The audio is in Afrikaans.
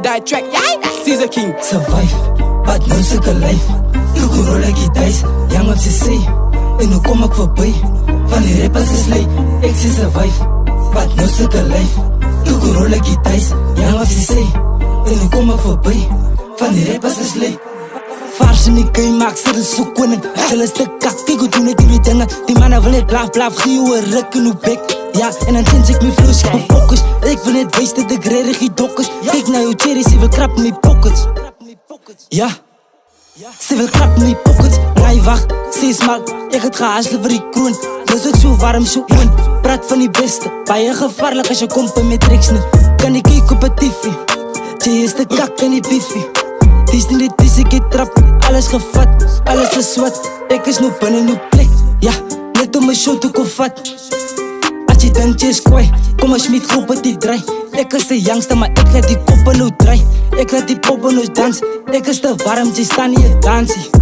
die track, yeah, Caesar King. Survive, but no sulke lyf. Toe rol ek die dice, young op sy sê. En hoe kom ek verby, van die rappers is lei. Ek sê survive, but no sulke lyf. Toe rol ek die dice, young op sy sê. En hoe kom ek verby, van die rappers is lei. Vars in die game, maak sy is so koning. Hulle is te kak, kyk hoe doen ek die dinge. Die manne wil net blaf, gee jou een ruk in hoe bek. Ja, en dan change ek my flows, ek befocus. Ek wil net wees dat ek reddig die dokkers. Kyk na jou cherry, sy wil krap in my pockets. Ja, sy wil krap in my pockets. Raai wacht, sy is mal, ek het gehasle vir die kroon. Dis ook so warm, so oon. Praat van die beste, baie gevaarlik as jy kom by met tricks nie. Kan ek kyk op a TV, jy is te kak in die biefie. Dis nie dit is ek het trap, alles gevat, alles is swat. Ek is nou binnen nou plek, ja, net om my show te kon vat. As jy dink jy is kwaai, kom as met groep het die draai. Ek is die jongste, maar ek laat die koppe nou draai. Ek laat die poppen nou dans, ek is te warm, jy staan nie een dansie.